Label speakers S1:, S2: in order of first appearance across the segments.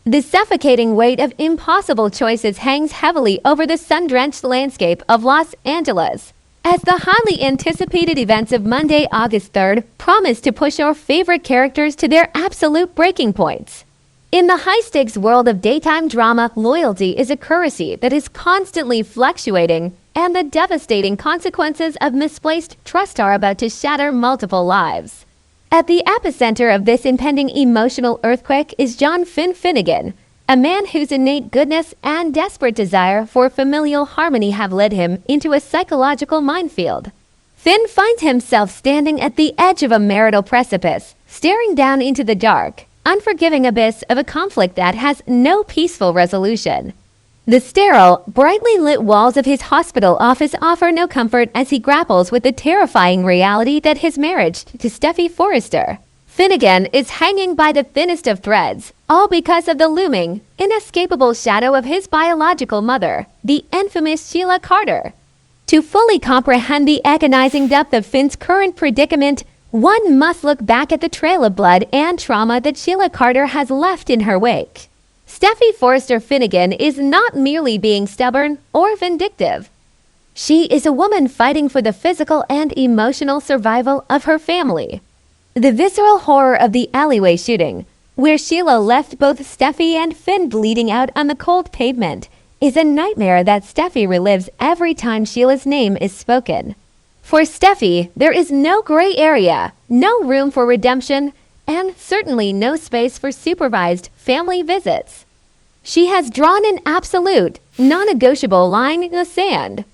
S1: The suffocating weight of impossible choices hangs heavily over the sun-drenched landscape of Los Angeles, as the highly anticipated events of Monday, August 3rd, promise to push our favorite characters to their absolute breaking points. In the high-stakes world of daytime drama, loyalty is a currency that is constantly fluctuating, and the devastating consequences of misplaced trust are about to shatter multiple lives. At the epicenter of this impending emotional earthquake is John Finn Finnegan, a man whose innate goodness and desperate desire for familial harmony have led him into a psychological minefield. Finn finds himself standing at the edge of a marital precipice, staring down into the dark, unforgiving abyss of a conflict that has no peaceful resolution. The sterile, brightly lit walls of his hospital office offer no comfort as he grapples with the terrifying reality that his marriage to Steffi Forrester. Finnegan is hanging by the thinnest of threads, all because of the looming, inescapable shadow of his biological mother, the infamous Sheila Carter. To fully comprehend the agonizing depth of Finn's current predicament, one must look back at the trail of blood and trauma that Sheila Carter has left in her wake. Steffi Forrester Finnegan is not merely being stubborn or vindictive. She is a woman fighting for the physical and emotional survival of her family. The visceral horror of the alleyway shooting, where Sheila left both Steffi and Finn bleeding out on the cold pavement, is a nightmare that Steffi relives every time Sheila's name is spoken. For Steffi, there is no gray area, no room for redemption, and certainly no space for supervised family visits. She has drawn an absolute, non-negotiable line in the sand.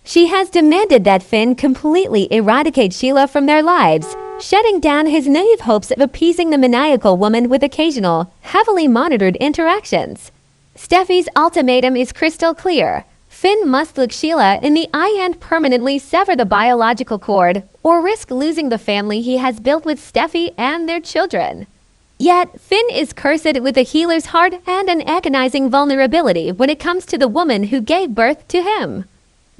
S1: She has demanded that Finn completely eradicate Sheila from their lives, shutting down his naive hopes of appeasing the maniacal woman with occasional, heavily monitored interactions. Steffi's ultimatum is crystal clear. Finn must look Sheila in the eye and permanently sever the biological cord, or risk losing the family he has built with Steffi and their children. Yet, Finn is cursed with a healer's heart and an agonizing vulnerability when it comes to the woman who gave birth to him.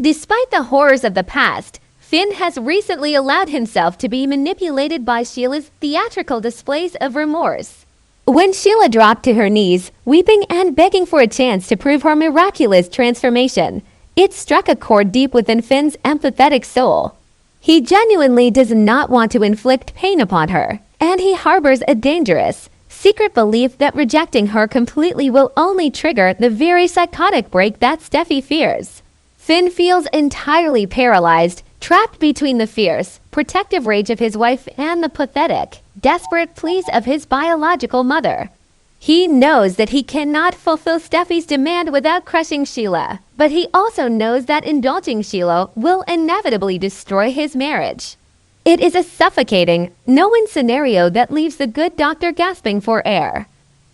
S1: Despite the horrors of the past, Finn has recently allowed himself to be manipulated by Sheila's theatrical displays of remorse. When Sheila dropped to her knees, weeping and begging for a chance to prove her miraculous transformation, it struck a chord deep within Finn's empathetic soul. He genuinely does not want to inflict pain upon her, and he harbors a dangerous, secret belief that rejecting her completely will only trigger the very psychotic break that Steffi fears. Finn feels entirely paralyzed, trapped between the fierce, protective rage of his wife and the pathetic, desperate pleas of his biological mother. He knows that he cannot fulfill Steffi's demand without crushing Sheila, but he also knows that indulging Sheila will inevitably destroy his marriage. It is a suffocating, no-win scenario that leaves the good doctor gasping for air.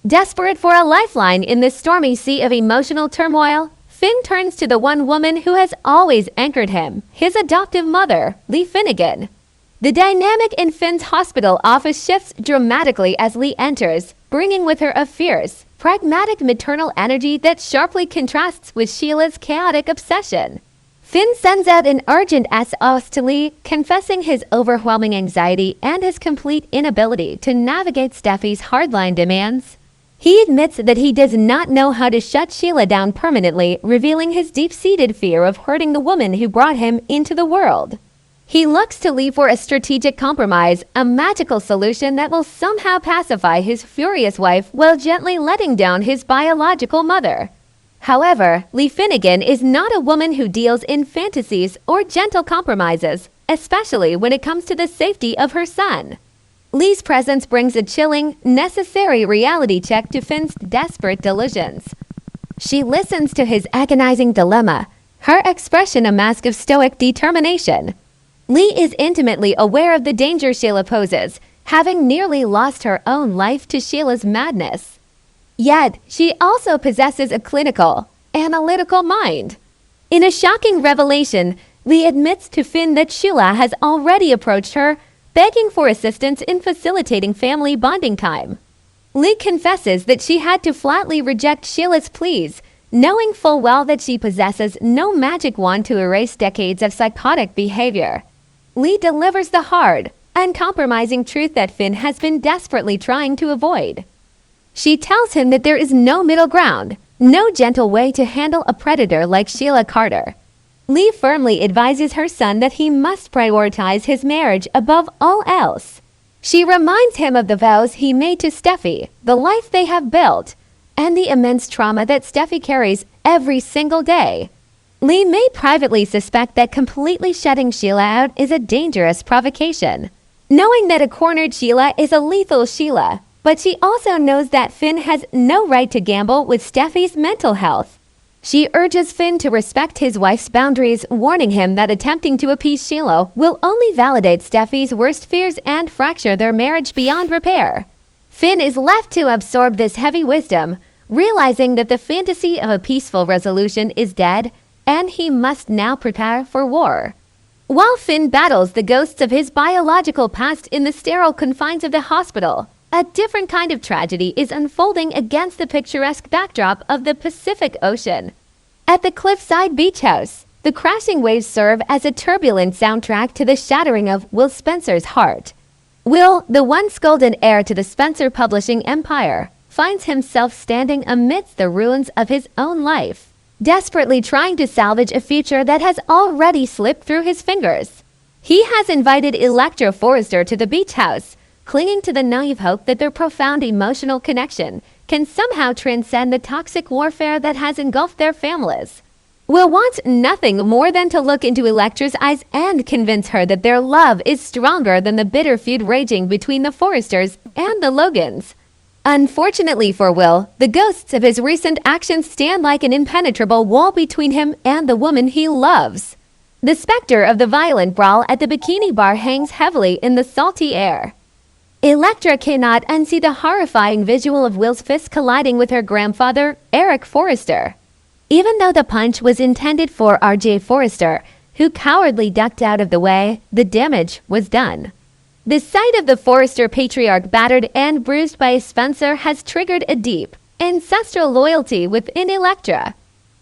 S1: Desperate for a lifeline in this stormy sea of emotional turmoil, Finn turns to the one woman who has always anchored him, his adoptive mother, Lee Finnegan. The dynamic in Finn's hospital office shifts dramatically as Lee enters, bringing with her a fierce, pragmatic maternal energy that sharply contrasts with Sheila's chaotic obsession. Finn sends out an urgent SOS to Lee, confessing his overwhelming anxiety and his complete inability to navigate Steffi's hardline demands. He admits that he does not know how to shut Sheila down permanently, revealing his deep-seated fear of hurting the woman who brought him into the world. He looks to Lee for a strategic compromise, a magical solution that will somehow pacify his furious wife while gently letting down his biological mother. However, Lee Finnegan is not a woman who deals in fantasies or gentle compromises, especially when it comes to the safety of her son. Lee's presence brings a chilling, necessary reality check to Finn's desperate delusions. She listens to his agonizing dilemma, her expression a mask of stoic determination. Lee is intimately aware of the danger Sheila poses, having nearly lost her own life to Sheila's madness. Yet, she also possesses a clinical, analytical mind. In a shocking revelation, Lee admits to Finn that Sheila has already approached her, begging for assistance in facilitating family bonding time. Lee confesses that she had to flatly reject Sheila's pleas, knowing full well that she possesses no magic wand to erase decades of psychotic behavior. Lee delivers the hard, uncompromising truth that Finn has been desperately trying to avoid. She tells him that there is no middle ground, no gentle way to handle a predator like Sheila Carter. Lee firmly advises her son that he must prioritize his marriage above all else. She reminds him of the vows he made to Steffi, the life they have built, and the immense trauma that Steffi carries every single day. Lee may privately suspect that completely shutting Sheila out is a dangerous provocation, knowing that a cornered Sheila is a lethal Sheila, but she also knows that Finn has no right to gamble with Steffi's mental health. She urges Finn to respect his wife's boundaries, warning him that attempting to appease Sheila will only validate Steffi's worst fears and fracture their marriage beyond repair. Finn is left to absorb this heavy wisdom, realizing that the fantasy of a peaceful resolution is dead, and he must now prepare for war. While Finn battles the ghosts of his biological past in the sterile confines of the hospital, a different kind of tragedy is unfolding against the picturesque backdrop of the Pacific Ocean. At the cliffside beach house, the crashing waves serve as a turbulent soundtrack to the shattering of Will Spencer's heart. Will, the once golden heir to the Spencer publishing empire, finds himself standing amidst the ruins of his own life, desperately trying to salvage a future that has already slipped through his fingers. He has invited Electra Forrester to the beach house, clinging to the naive hope that their profound emotional connection can somehow transcend the toxic warfare that has engulfed their families. Will wants nothing more than to look into Electra's eyes and convince her that their love is stronger than the bitter feud raging between the Forresters and the Logans. Unfortunately for Will, the ghosts of his recent actions stand like an impenetrable wall between him and the woman he loves. The specter of the violent brawl at the bikini bar hangs heavily in the salty air. Electra cannot unsee the horrifying visual of Will's fist colliding with her grandfather, Eric Forrester. Even though the punch was intended for R.J. Forrester, who cowardly ducked out of the way, the damage was done. The sight of the Forrester patriarch battered and bruised by Spencer has triggered a deep, ancestral loyalty within Electra.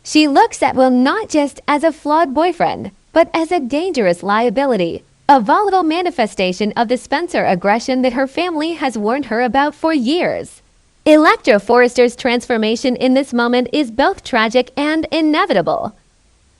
S1: She looks at Will not just as a flawed boyfriend, but as a dangerous liability, a volatile manifestation of the Spencer aggression that her family has warned her about for years. Electra Forrester's transformation in this moment is both tragic and inevitable.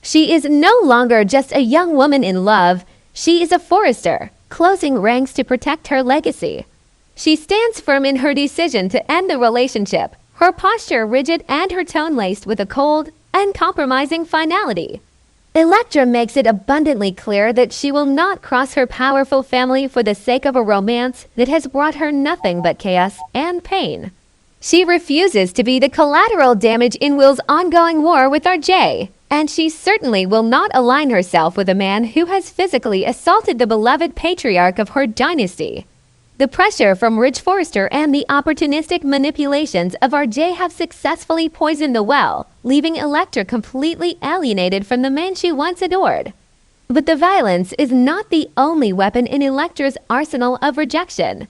S1: She is no longer just a young woman in love, she is a Forrester, closing ranks to protect her legacy. She stands firm in her decision to end the relationship, her posture rigid and her tone laced with a cold, uncompromising finality. Electra makes it abundantly clear that she will not cross her powerful family for the sake of a romance that has brought her nothing but chaos and pain. She refuses to be the collateral damage in Will's ongoing war with RJ, and she certainly will not align herself with a man who has physically assaulted the beloved patriarch of her dynasty. The pressure from Ridge Forrester and the opportunistic manipulations of RJ have successfully poisoned the well, leaving Electra completely alienated from the man she once adored. But the violence is not the only weapon in Electra's arsenal of rejection.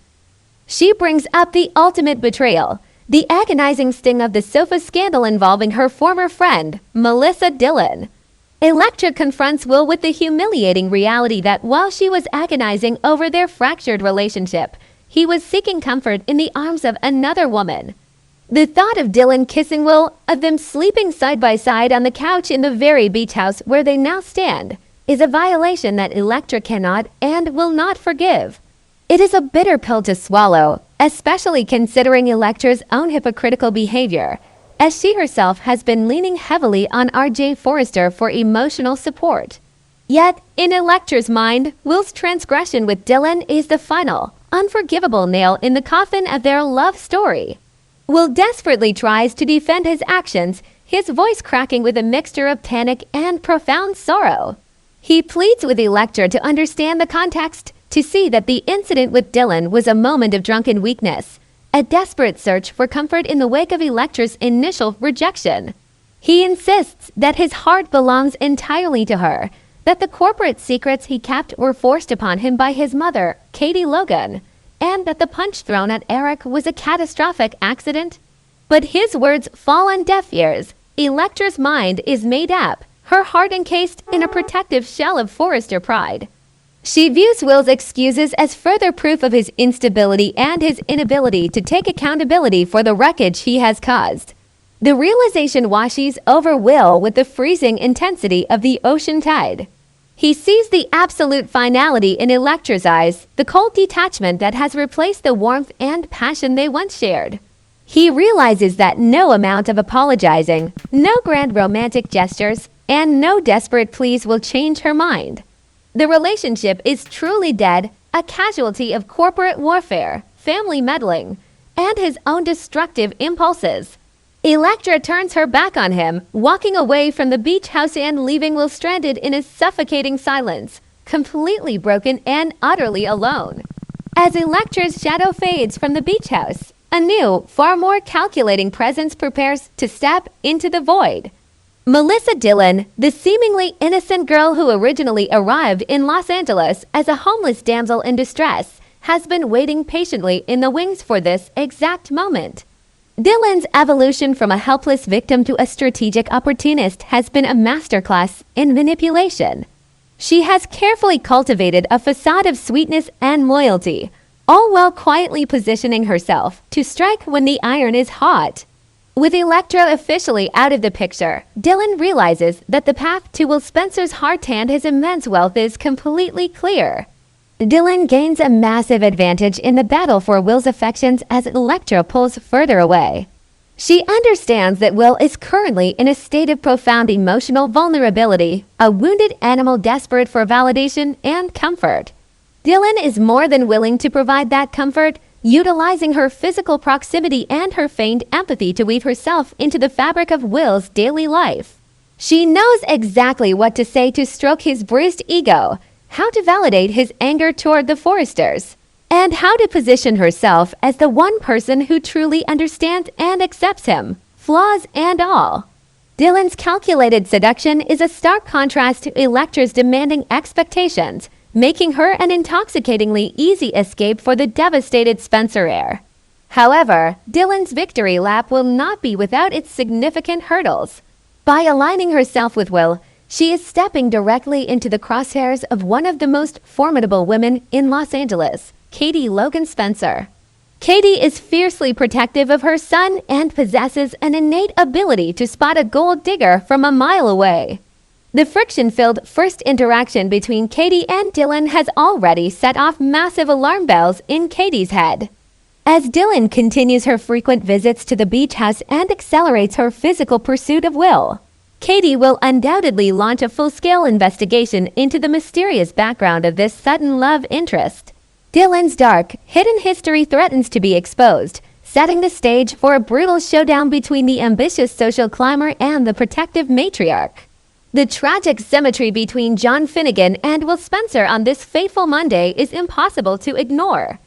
S1: She brings up the ultimate betrayal, the agonizing sting of the sofa scandal involving her former friend, Melissa Dillon. Electra confronts Will with the humiliating reality that while she was agonizing over their fractured relationship, he was seeking comfort in the arms of another woman. The thought of Dillon kissing Will, of them sleeping side by side on the couch in the very beach house where they now stand, is a violation that Electra cannot and will not forgive. It is a bitter pill to swallow, especially considering Electra's own hypocritical behavior, as she herself has been leaning heavily on R.J. Forrester for emotional support. Yet, in Electra's mind, Will's transgression with Dillon is the final, unforgivable nail in the coffin of their love story. Will desperately tries to defend his actions, his voice cracking with a mixture of panic and profound sorrow. He pleads with Electra to understand the context, to see that the incident with Dillon was a moment of drunken weakness, a desperate search for comfort in the wake of Electra's initial rejection. He insists that his heart belongs entirely to her, that the corporate secrets he kept were forced upon him by his mother, Katie Logan, and that the punch thrown at Eric was a catastrophic accident. But his words fall on deaf ears. Electra's mind is made up, her heart encased in a protective shell of Forrester pride. She views Will's excuses as further proof of his instability and his inability to take accountability for the wreckage he has caused. The realization washes over Will with the freezing intensity of the ocean tide. He sees the absolute finality in Electra's eyes, the cold detachment that has replaced the warmth and passion they once shared. He realizes that no amount of apologizing, no grand romantic gestures, and no desperate pleas will change her mind. The relationship is truly dead, a casualty of corporate warfare, family meddling, and his own destructive impulses. Electra turns her back on him, walking away from the beach house and leaving Will stranded in a suffocating silence, completely broken and utterly alone. As Electra's shadow fades from the beach house, a new, far more calculating presence prepares to step into the void. Melissa Dillon, the seemingly innocent girl who originally arrived in Los Angeles as a homeless damsel in distress, has been waiting patiently in the wings for this exact moment. Dillon's evolution from a helpless victim to a strategic opportunist has been a masterclass in manipulation. She has carefully cultivated a facade of sweetness and loyalty, all while quietly positioning herself to strike when the iron is hot. With Electra officially out of the picture, Dillon realizes that the path to Will Spencer's heart and his immense wealth is completely clear. Dillon gains a massive advantage in the battle for Will's affections as Electra pulls further away. She understands that Will is currently in a state of profound emotional vulnerability, a wounded animal desperate for validation and comfort. Dillon is more than willing to provide that comfort, utilizing her physical proximity and her feigned empathy to weave herself into the fabric of Will's daily life. She knows exactly what to say to stroke his bruised ego, how to validate his anger toward the Forresters, and how to position herself as the one person who truly understands and accepts him, flaws and all. Dillon's calculated seduction is a stark contrast to Electra's demanding expectations, making her an intoxicatingly easy escape for the devastated Spencer heir. However, Dillon's victory lap will not be without its significant hurdles. By aligning herself with Will, she is stepping directly into the crosshairs of one of the most formidable women in Los Angeles, Katie Logan Spencer. Katie is fiercely protective of her son and possesses an innate ability to spot a gold digger from a mile away. The friction-filled first interaction between Katie and Dillon has already set off massive alarm bells in Katie's head. As Dillon continues her frequent visits to the beach house and accelerates her physical pursuit of Will, Katie will undoubtedly launch a full-scale investigation into the mysterious background of this sudden love interest. Dillon's dark, hidden history threatens to be exposed, setting the stage for a brutal showdown between the ambitious social climber and the protective matriarch. The tragic symmetry between John Finnegan and Will Spencer on this fateful Monday is impossible to ignore.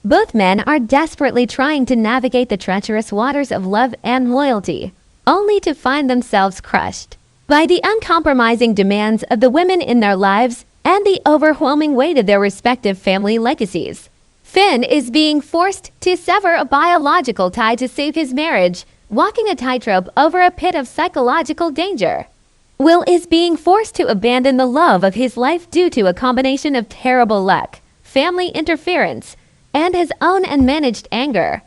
S1: Both men are desperately trying to navigate the treacherous waters of love and loyalty, only to find themselves crushed by the uncompromising demands of the women in their lives and the overwhelming weight of their respective family legacies. Finn is being forced to sever a biological tie to save his marriage, walking a tightrope over a pit of psychological danger. Will is being forced to abandon the love of his life due to a combination of terrible luck, family interference, and his own unmanaged anger.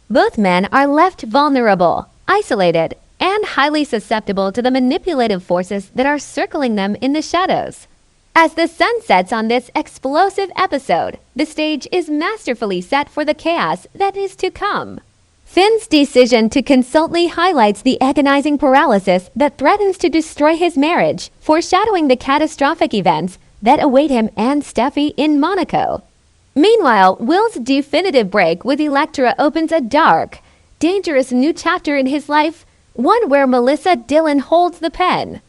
S1: Both men are left vulnerable, isolated, and highly susceptible to the manipulative forces that are circling them in the shadows. As the sun sets on this explosive episode, the stage is masterfully set for the chaos that is to come. Finn's decision to consult Lee highlights the agonizing paralysis that threatens to destroy his marriage, foreshadowing the catastrophic events that await him and Steffi in Monaco. Meanwhile, Will's definitive break with Electra opens a dark, dangerous new chapter in his life, one where Melissa Dillon holds the pen.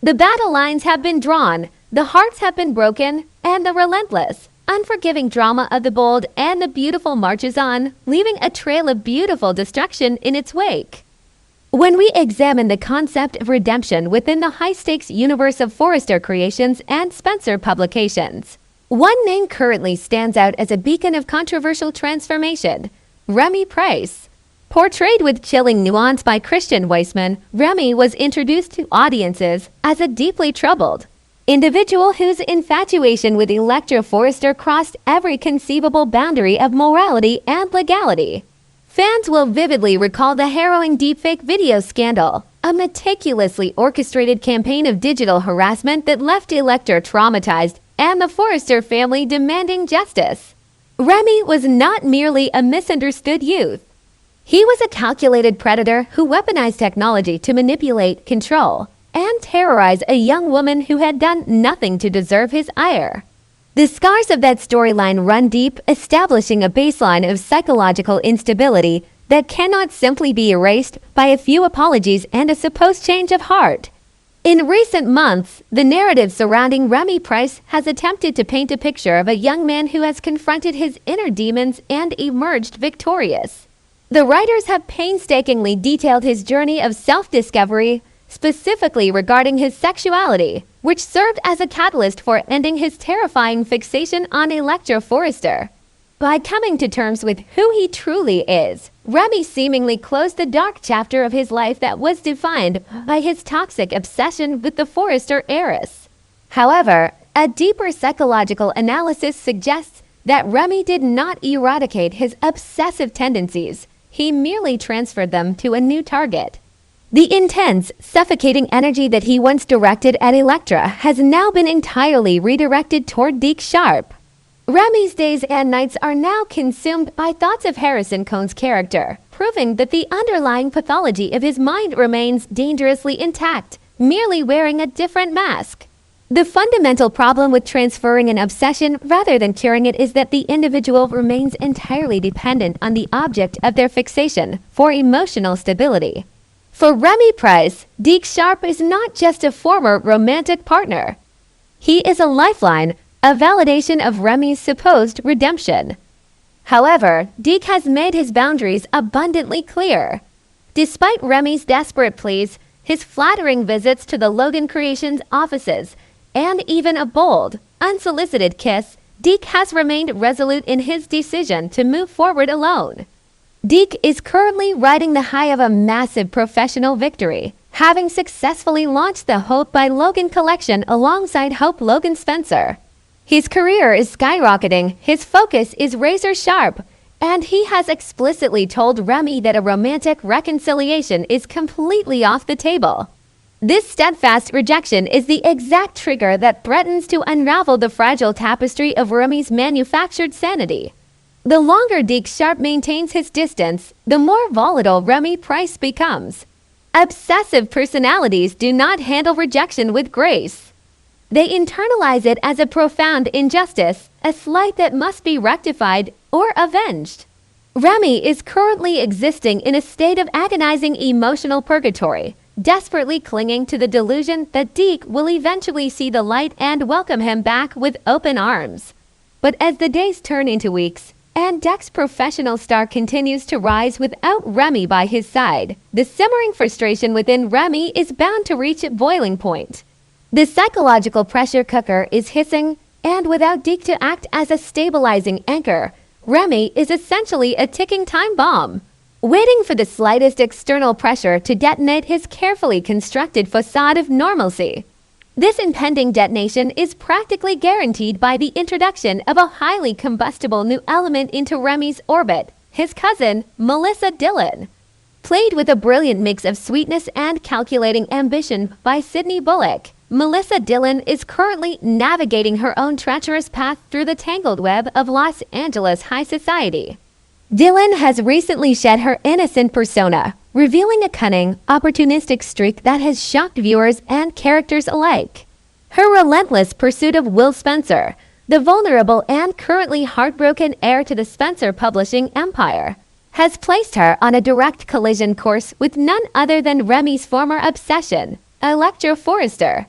S1: The battle lines have been drawn, the hearts have been broken, and the relentless, unforgiving drama of the bold and the beautiful marches on, leaving a trail of beautiful destruction in its wake. When we examine the concept of redemption within the high-stakes universe of Forrester Creations and Spencer Publications, one name currently stands out as a beacon of controversial transformation: Remy Price. Portrayed with chilling nuance by Christian Weissman, Remy was introduced to audiences as a deeply troubled, individual whose infatuation with Electra Forrester crossed every conceivable boundary of morality and legality. Fans will vividly recall the harrowing deepfake video scandal, a meticulously orchestrated campaign of digital harassment that left Electra traumatized and the Forrester family demanding justice. Remy was not merely a misunderstood youth. He was a calculated predator who weaponized technology to manipulate, control, and terrorize a young woman who had done nothing to deserve his ire. The scars of that storyline run deep, establishing a baseline of psychological instability that cannot simply be erased by a few apologies and a supposed change of heart. In recent months, the narrative surrounding Remy Price has attempted to paint a picture of a young man who has confronted his inner demons and emerged victorious. The writers have painstakingly detailed his journey of self-discovery, specifically regarding his sexuality, which served as a catalyst for ending his terrifying fixation on Electra Forrester. By coming to terms with who he truly is, Remy seemingly closed the dark chapter of his life that was defined by his toxic obsession with the Forrester heiress. However, a deeper psychological analysis suggests that Remy did not eradicate his obsessive tendencies. He merely transferred them to a new target. The intense, suffocating energy that he once directed at Electra has now been entirely redirected toward Deke Sharp. Remy's days and nights are now consumed by thoughts of Harrison Cohn's character, proving that the underlying pathology of his mind remains dangerously intact, merely wearing a different mask. The fundamental problem with transferring an obsession rather than curing it is that the individual remains entirely dependent on the object of their fixation for emotional stability. For Remy Price, Deke Sharp is not just a former romantic partner. He is a lifeline, a validation of Remy's supposed redemption. However, Deke has made his boundaries abundantly clear. Despite Remy's desperate pleas, his flattering visits to the Logan Creations offices, and even a bold, unsolicited kiss, Deke has remained resolute in his decision to move forward alone. Deke is currently riding the high of a massive professional victory, having successfully launched the Hope by Logan collection alongside Hope Logan Spencer. His career is skyrocketing, his focus is razor sharp, and he has explicitly told Remy that a romantic reconciliation is completely off the table. This steadfast rejection is the exact trigger that threatens to unravel the fragile tapestry of Remy's manufactured sanity. The longer Deke Sharp maintains his distance, the more volatile Remy Price becomes. Obsessive personalities do not handle rejection with grace. They internalize it as a profound injustice, a slight that must be rectified or avenged. Remy is currently existing in a state of agonizing emotional purgatory, desperately clinging to the delusion that Deke will eventually see the light and welcome him back with open arms. But as the days turn into weeks, and Deke's professional star continues to rise without Remy by his side, the simmering frustration within Remy is bound to reach a boiling point. The psychological pressure cooker is hissing, and without Deke to act as a stabilizing anchor, Remy is essentially a ticking time bomb, waiting for the slightest external pressure to detonate his carefully constructed facade of normalcy. This impending detonation is practically guaranteed by the introduction of a highly combustible new element into Remy's orbit, his cousin, Melissa Dillon. Played with a brilliant mix of sweetness and calculating ambition by Sydney Bullock, Melissa Dillon is currently navigating her own treacherous path through the tangled web of Los Angeles high society. Dillon has recently shed her innocent persona, revealing a cunning, opportunistic streak that has shocked viewers and characters alike. Her relentless pursuit of Will Spencer, the vulnerable and currently heartbroken heir to the Spencer publishing empire, has placed her on a direct collision course with none other than Remy's former obsession, Electra Forrester.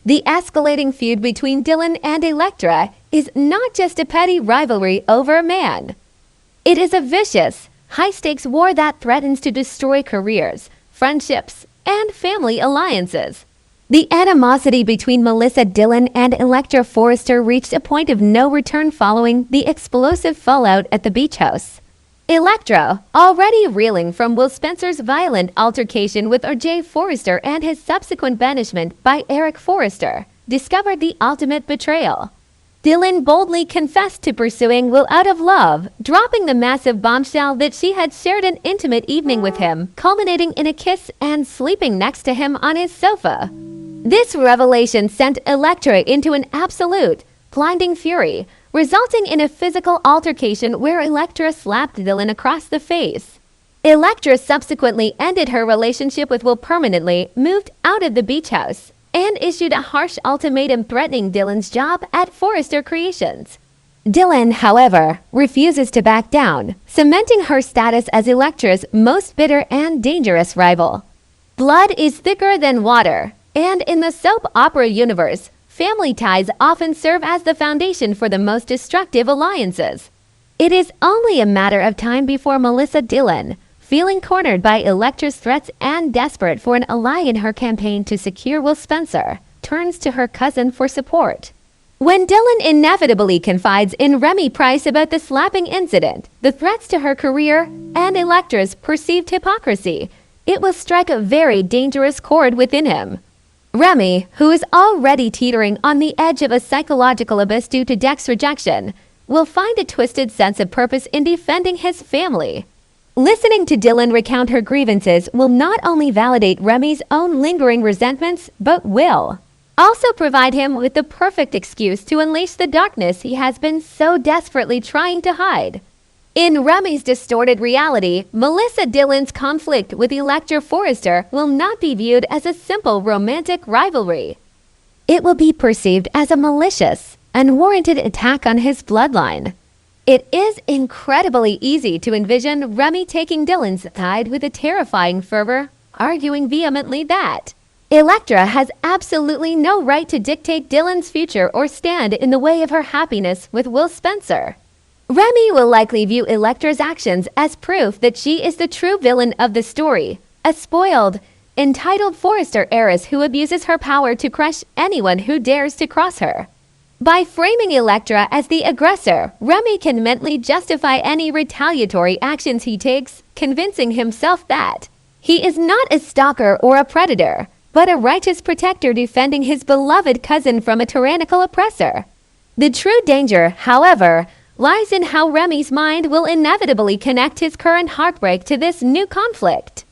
S1: The escalating feud between Dillon and Electra is not just a petty rivalry over a man. It is a vicious, high-stakes war that threatens to destroy careers, friendships, and family alliances. The animosity between Melissa Dillon and Electra Forrester reached a point of no return following the explosive fallout at the beach house. Electra, already reeling from Will Spencer's violent altercation with R.J. Forrester and his subsequent banishment by Eric Forrester, discovered the ultimate betrayal. Dylan boldly confessed to pursuing Will out of love, dropping the massive bombshell that she had shared an intimate evening with him, culminating in a kiss and sleeping next to him on his sofa. This revelation sent Electra into an absolute, blinding fury, resulting in a physical altercation where Electra slapped Dylan across the face. Electra subsequently ended her relationship with Will permanently, moved out of the beach house, and issued a harsh ultimatum threatening Dylan's job at Forrester Creations. Dylan, however, refuses to back down, cementing her status as Electra's most bitter and dangerous rival. Blood is thicker than water, and in the soap opera universe, family ties often serve as the foundation for the most destructive alliances. It is only a matter of time before Melissa Dylan, feeling cornered by Electra's threats and desperate for an ally in her campaign to secure Will Spencer, turns to her cousin for support. When Dylan inevitably confides in Remy Price about the slapping incident, the threats to her career, and Electra's perceived hypocrisy, it will strike a very dangerous chord within him. Remy, who is already teetering on the edge of a psychological abyss due to Deck's rejection, will find a twisted sense of purpose in defending his family. Listening to Dylan recount her grievances will not only validate Remy's own lingering resentments, but will also provide him with the perfect excuse to unleash the darkness he has been so desperately trying to hide. In Remy's distorted reality, Melissa Dylan's conflict with Electra Forrester will not be viewed as a simple romantic rivalry. It will be perceived as a malicious, unwarranted attack on his bloodline. It is incredibly easy to envision Remy taking Dylan's side with a terrifying fervor, arguing vehemently that Electra has absolutely no right to dictate Dylan's future or stand in the way of her happiness with Will Spencer. Remy will likely view Electra's actions as proof that she is the true villain of the story, a spoiled, entitled Forrester heiress who abuses her power to crush anyone who dares to cross her. By framing Electra as the aggressor, Remy can mentally justify any retaliatory actions he takes, convincing himself that he is not a stalker or a predator, but a righteous protector defending his beloved cousin from a tyrannical oppressor. The true danger, however, lies in how Remy's mind will inevitably connect his current heartbreak to this new conflict.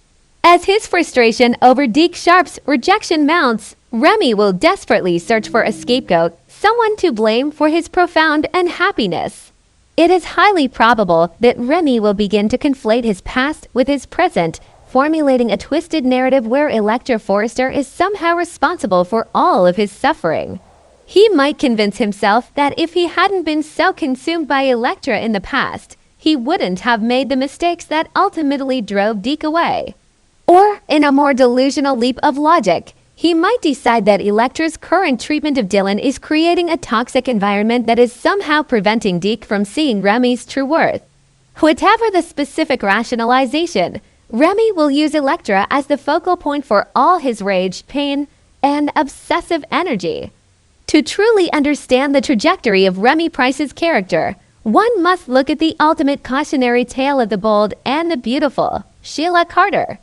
S1: As his frustration over Deke Sharp's rejection mounts, Remy will desperately search for a scapegoat, someone to blame for his profound unhappiness. It is highly probable that Remy will begin to conflate his past with his present, formulating a twisted narrative where Electra Forrester is somehow responsible for all of his suffering. He might convince himself that if he hadn't been so consumed by Electra in the past, he wouldn't have made the mistakes that ultimately drove Deke away. Or, in a more delusional leap of logic, he might decide that Electra's current treatment of Dylan is creating a toxic environment that is somehow preventing Deke from seeing Remy's true worth. Whatever the specific rationalization, Remy will use Electra as the focal point for all his rage, pain, and obsessive energy. To truly understand the trajectory of Remy Price's character, one must look at the ultimate cautionary tale of the bold and the beautiful, Sheila Carter.